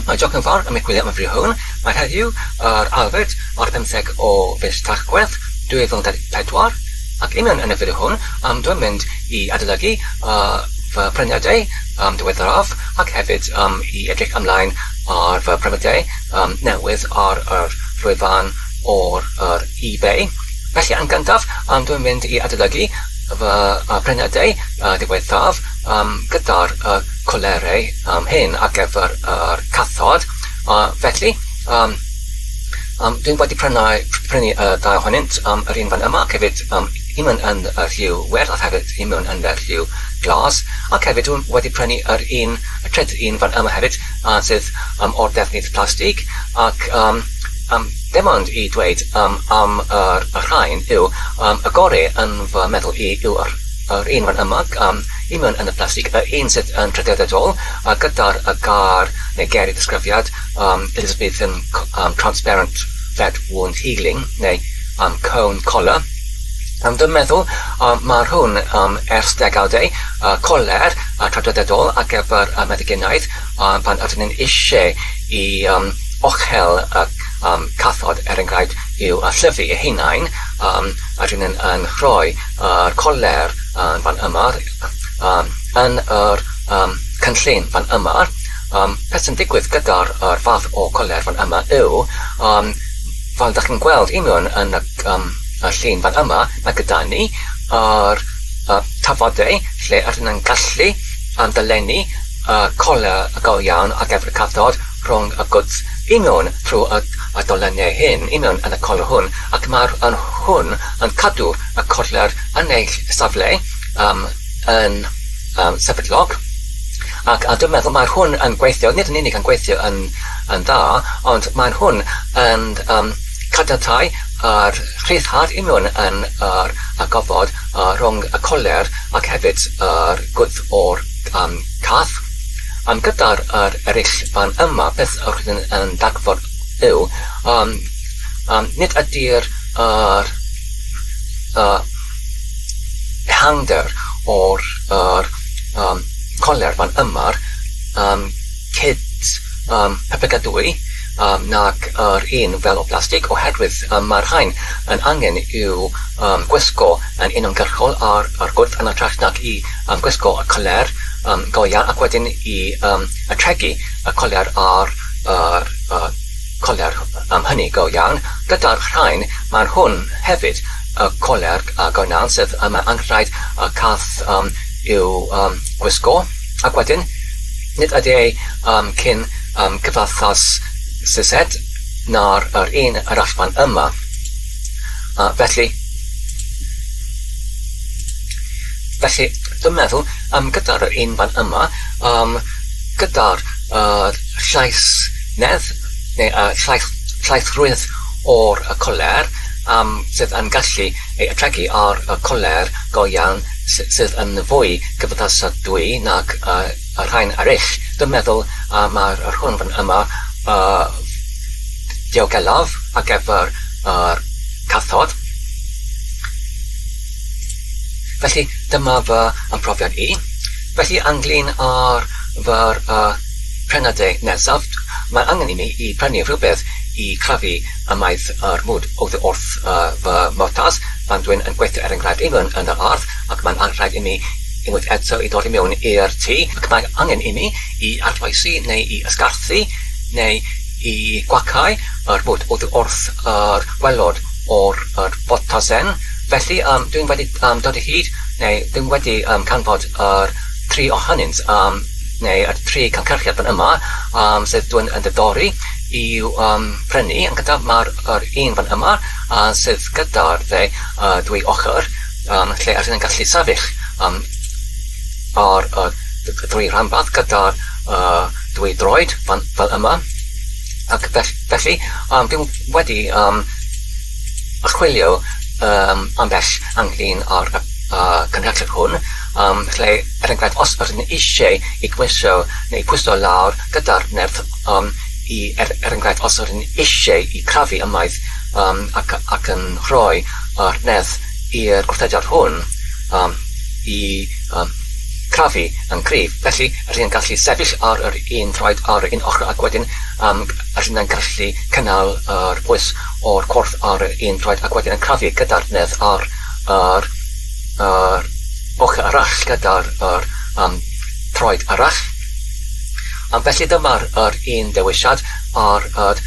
Mae Joc yn fawr am eich gwylio am y fri hwn. Mae heddiw yr alfed o'r 15 o fus Tachwedd 2024 ac unwaith yn y fideo hwn dwi'n mynd i adolygu fy pryniadau diweddaraf ac hefyd i edrych ymlaen ar fy pryniadau newydd ar yr llwyfan o'r eBay. Felly yn gyntaf dwi'n mynd i adolygu fy pryniadau diweddaraf gyda'r colerau hyn ar gyfer yr cathod. Felly dwi'n wedi prynu ddau ohonynt yr un fan yma ac hefyd un yn y lliw werth ac hefyd un yn y lliw glas ac hefyd dwi'n wedi prynu yr trydydd un fan yma hefyd sydd o'r defnydd plastig ac dim ond i dweud am yr rhain yw y gorau yn fy meddwl i yw yr un fan yma un yn y plastig, y un sydd yn Pryniadoli gyda'r gar neu ger i ddisgrifiad Elizabethan transparent flat wound healing neu cone collar. Dwi'n meddwl mae'r hwn ers degawdau coler traddodiadol ar gyfer meddyginiaeth pan ydyn ni'n eisiau i ochel cathod enghraifft yw llyfu eu hunain ydyn ni'n rhoi coler fan yma yn yr cynllun fan yma. Beth sy'n digwydd gyda'r fath o coler fan yma yw fel ydych chi'n gweld union yn y llun fan yma, mae gyda ni yr tafodau lle ydyn ni'n gallu dylenni coler go iawn ar gyfer y cathod rhwng y gwrdd union trwy y doleniau hyn, union yn y coler hwn ac mae'r hwn yn cadw y coler yn ei safle yn sefydlog ac dwi'n meddwl mae'r hwn yn gweithio, nid yn unig yn gweithio yn dda, ond mae'r hwn yn cadatai yr rhyddhad union yn y gofod rhwng y coler ac hefyd yr gwrdd o'r cath. Gyda'r eraill fan yma, beth rydyn yn dagfod yw, nid ydy'r hangder o'r coler fan yma cyd peplygadwy nag yr un fel o plastig oherwydd mae'r rhain yn angen i'w gwisgo yn uniongyrchol ar gwrdd yn ytrach nag i gwisgo y coler go iawn ac wedyn i tregu y coler ar coler hynny go iawn. Gyda'r rhain mae'r hwn hefyd y coler go iawn sydd mae anghraid y cath i'w gwisgo ac wedyn nid ydy ei cyn cyfathas sysed na'r un arall fan yma. Felly dwi'n meddwl gyda'r un fan yma gyda'r llaesnedd neu llaethrwydd o'r coler sydd yn gallu ei atregu ar y coler go iawn sydd yn fwy gyfathasadwy nag y rhain eraill. Dwi'n meddwl mae'r hwn fan yma diogelaf ar gyfer yr cathod. Felly dyma fy profiad i. Felly ynglyn ar fy'r pryniadau nesaf, mae angen i mi i prynu rhywbeth i crafu ymaith yr mwd wrth fy botas pan dwi'n gweithio enghraifft union yn yr ardd ac mae'n anghraif i mi unwaith eto i ddod i mewn i'r tŷ ac mae angen i mi i arfoesi neu i ysgarthu neu i gwacau yr mwd wrth yr welod o'r botasen. Felly dwi'n wedi dod i hyd neu dwi'n wedi canfod yr 3 ohonynt neu y 3 cynhyrchiad fan yma sydd dwi'n diddori i'w prynu yn gyda mae'r un fan yma sydd gyda'r dwy ochr lle ydyn ni'n gallu sefyll ar ddwy rhanbarth gyda'r dwy droed fel yma ac felly dwi'n wedi chwilio ambell ynglyn ar cynhyrchiad hwn lle enghraifft os ydyn ni eisiau i gwisgo neu pwyso lawr gyda'r nerth enghraifft os ydyn ni eisiau i crafu ymaith ac yn rhoi yr nerth i'r gwrthodiad hwn i crafu yn cryf. Felly, rydyn ni'n gallu sefyll ar yr un troed ar yr un ochr ac wedyn rydyn ni'n gallu cynnal yr pwys o'r corff ar yr un troed ac wedyn yn crafu gyda'r nedd ar yr ochr arall gyda'r troed arall. Felly dyma'r un dewisiad ar yr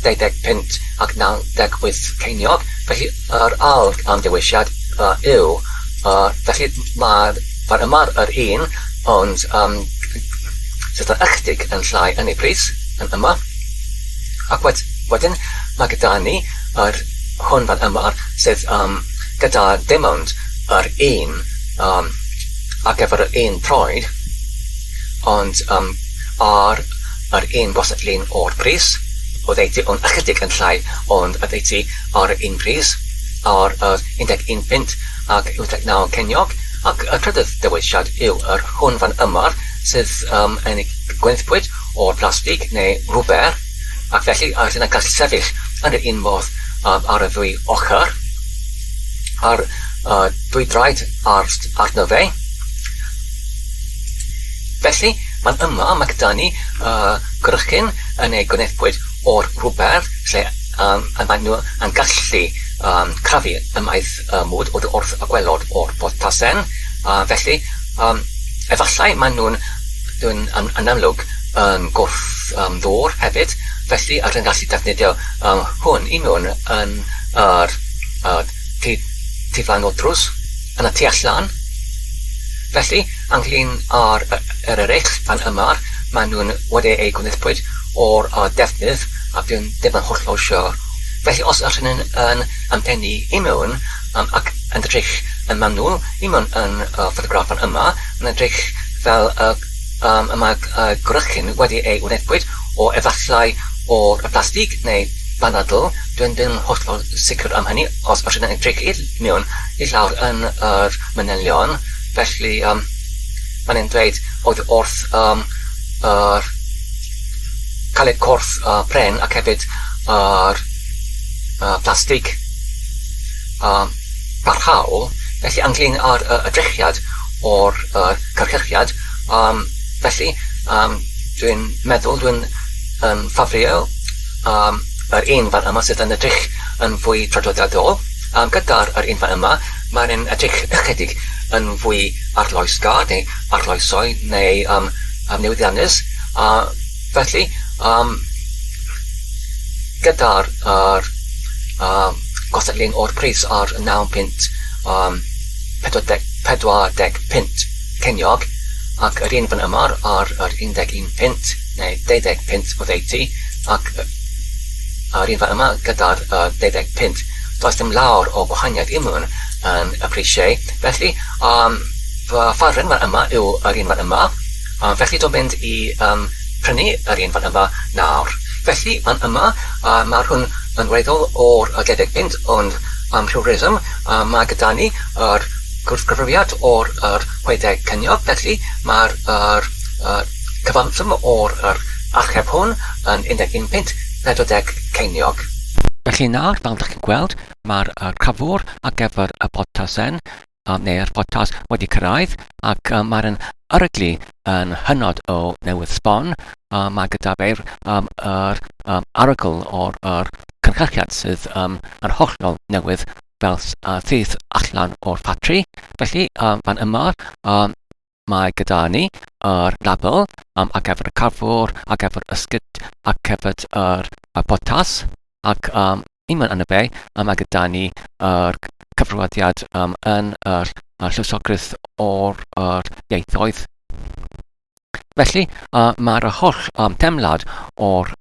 12 pint ac 98 ceiniog. Felly yr ail dewisiad yw, felly mae'r fan yma'r un, ond sydd yn ychydig yn llai yn ei pris, yn yma. Ac wedyn mae gyda ni hwn fan yma'r sydd gyda dim ond yr un ac efo'r un troed, ond ar yr un gwasadlun o'r pris, o ddeiti o'n ychydig yn llai, ond y ddeiti ar un pris, ar 11 pint ac 19 ceiniog, ac y trydydd dewisiad yw yr hwn fan yma'r sydd yn ei gwenthpwyd o'r plastig neu rwber, ac felly rydyn ni'n gallu sefyll yn yr un modd ar y ddwy ochr, ar dwy draed arno fe. Felly, fan yma mae gyda ni grychyn yn ei gwenthpwyd o'r rwber, lle maen nhw yn gallu crafu ymaith mwd wrth y gwelod o'r botasen. Felly, efallai maen nhw'n yn amlwg yn gwrth ddŵr hefyd, felly rydyn gallu defnyddio hwn i mewn yn yr tiflan o drws yn y tu allan. Felly, ynglyn ar yr eraill fan yma, maen nhw'n wedi ei gwnithpwyd o'r defnydd a dwi'n ddim yn hollol siwr. Felly, os ydyn yn ymdenu i mewn ac yn edrych yn manwl i mewn yn ffotograff fan yma, yn edrych fel mae grychyn wedi ei wneithpwyd o efallai o'r plastig neu banadl. Dwi'n ddim hollol sicr am hynny os ydyn yn edrych i mewn i lawr yn yr manylion. Felly, maen nhw'n dweud oedd wrth caled corff pren ac hefyd yr plastig parhaol. Felly, ynglyn ar edrychiad o'r cyrchychiad, felly dwi'n meddwl dwi'n ffafrio yr un fan yma sydd yn edrych yn fwy traddodiadol. Gyda'r un fan yma, mae'n edrych ychydig yn fwy arloesgar neu arloesoi neu newyddiannus. Felly, gyda'r gwasadlun o'r pris ar 9 pint 40 pint ceiniog, ac yr un fan yma ar 11 pint neu 12 pint o ddeiti, ac yr un fan yma gyda'r 12 pint. Does dim lawr o gwahaniaeth i mewn yn y prisiau. Felly, fy ffafryn fan yma yw yr un fan yma. Felly, dwi'n mynd i prynu yr un fan yma nawr. Felly, fan yma, mae'r hwn yn weddol o'r 12 pint, ond rhywrysm mae gyda ni yr gwrthgyfrifiad o'r 60 ceiniog. Felly, mae'r cyfanswm o'r archeb hwn yn 11 pint 40 ceiniog. Felly nawr, fel ydych chi'n gweld, mae'r crafwr ar gyfer y botasen neu'r botas wedi cyrraedd, ac mae'n aryglu yn hynod o newydd sbon. Mae gyda fe'r arogl o'r cynhyrchiad sydd yn hollol newydd fel sydd allan o'r ffatri. Felly, fan yma, mae gyda ni yr label ar gyfer y crafwr, ar gyfer ysgyd, ac hefyd yr botas. Ac unwaith yn y be, mae gyda ni yr cyfrifiadur yn yr llysograeth o'r ieithoedd. Felly, mae'r holl temlad o'r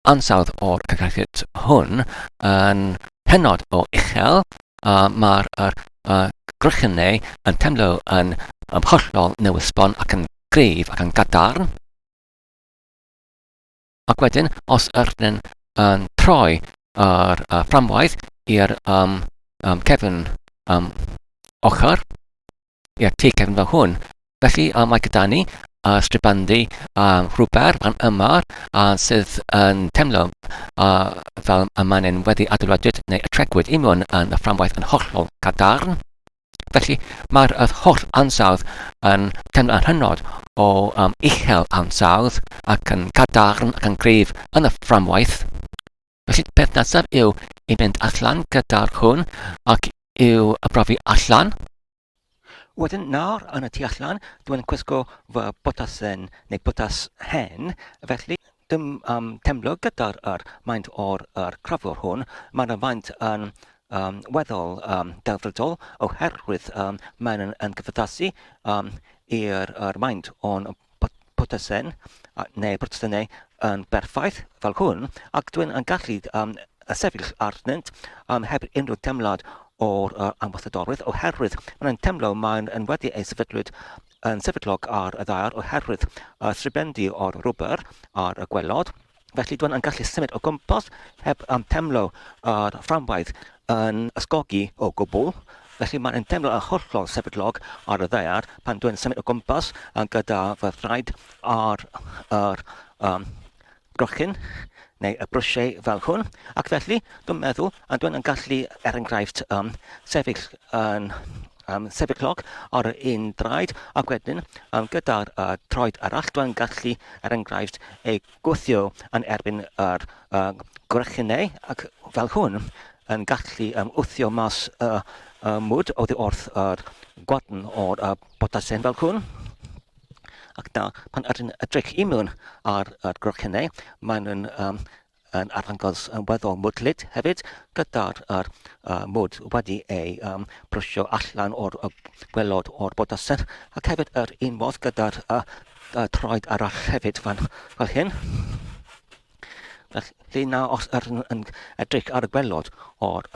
ansawdd o'r cynhyrchiad hwn yn hynod o uchel. Mae'r grychynau yn temlo yn hollol newydd sbon ac yn gryf ac yn gadarn. Ac wedyn, os ydyn yn troi yr fframwaith i'r cefn ochr, i'r tu cefn fel hwn. Felly, mae gyda ni stribandi rhywber fan yma sydd yn temlo fel y maen nhw wedi adeiladwyd neu y tregwyd i mewn yn y fframwaith yn hollol gadarn. Felly mae'r holl ansawdd yn teimlo yn hynod o uchel ansawdd ac yn cadarn ac yn gryf yn y fframwaith. Felly peth nesaf yw i mynd allan gyda'r hwn ac yw y brofi allan. Wedyn nawr yn y tu allan, dwi'n gwisgo fy botasen neu botas hen, felly dim temlo gyda'r maint o'r crafwr hwn. Mae'n maint yn weddol delfrydol oherwydd mae'n yn gyfaddasu i'r maint o'n botasen neu botasennau yn berffaith fel hwn, ac dwi'n gallu sefyll arnynt heb unrhyw temlad o'r amwythadorwydd oherwydd mae'n temlo mae'n wedi ei sefydlwyd yn sefydlog ar y ddaear oherwydd sribendi o'r rwber ar y gwelod. Felly dwi'n gallu symud o gwmpas heb temlo yr fframwaith yn ysgogi o gwbl. Felly mae'n temlo y hollol sefydlog ar y ddaear pan dwi'n symud o gwmpas gyda fy thraed ar grochyn neu y brwsiau fel hwn, ac felly dwi'n meddwl dwi'n gallu enghraifft sefyll yn sefyllog ar un draed, ac wedyn gyda'r troed arall dwi'n gallu enghraifft ei gwthio yn erbyn yr gwrychynau, ac fel hwn yn gallu wthio mas mwd oddi wrth yr gwadn o'r botasen fel hwn. Ac na, pan ydyn edrych i mewn ar gwrychynau, mae'n arddangos weddol mwdlyd hefyd gyda'r mwd wedi ei brwsio allan o'r gwelod o'r botasen, ac hefyd yr un modd gyda'r troed arall hefyd fel hyn. Felly na, os ydyn edrych ar y gwelod o'r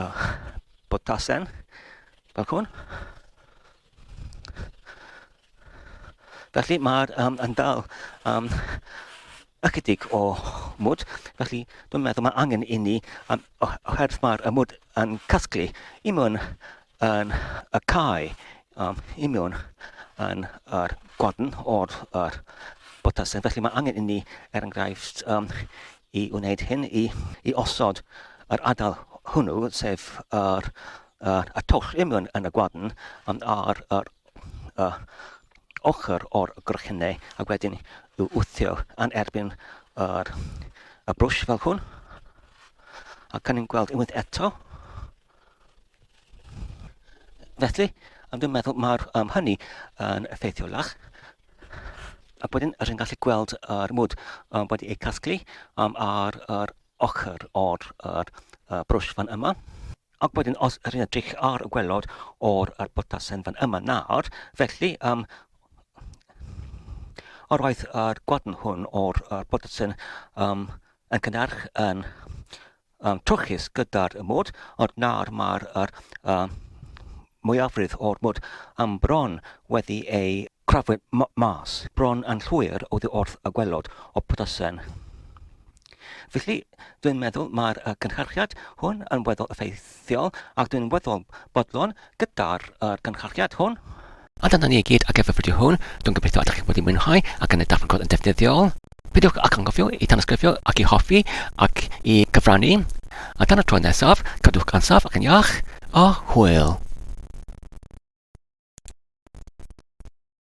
botasen fel hwn, felly mae'n yn dal ychydig o mwd, felly dwi'n meddwl mae angen i ni, oherwydd mae'r mwd yn casglu i mewn yn y cae, i mewn yn yr gwadn o'r botasen, felly mae angen i ni enghraifft i wneud hyn, i osod yr adael hwnnw, sef yr twll i mewn yn y gwadn ar ochr o'r grychynau, ac wedyn i'w wthio yn erbyn y brwsh fel hwn. Ac yn ni'n gweld unwaith eto. Felly, dwi'n meddwl mae'r hynny yn effeithiolach. Ac wedyn, ydyn gallu gweld yr mwd wedi ei casglu ar ochr o'r brwsh fan yma. Ac wedyn, os ydyn edrych ar y gwelod o'r botasen fan yma nawr, felly, o'r waith yr gwadn hwn o'r botasen yn cynharch yn trwchus gyda'r mwd, ond nawr mae'r mwyafrif o'r mwd bron wedi ei crafwyd mas, bron yn llwyr oddi wrth y gwelod o botasen. Felly, dwi'n meddwl mae'r cynhyrchiad hwn yn weddol effeithiol, ac dwi'n weddol bodlon gyda'r cynhyrchiad hwn. A dyna ni i gyd ar gyfer fideo hwn. Dwi'n gobeithio ydych chi wedi mwynhau ac yn y darllen yn defnyddiol. Peidiwch ac angofio i tanysgrifio ac i hoffi ac i gyfrannu. A dyna tro nesaf, cadwch ansaf ac yn iach a hwyl.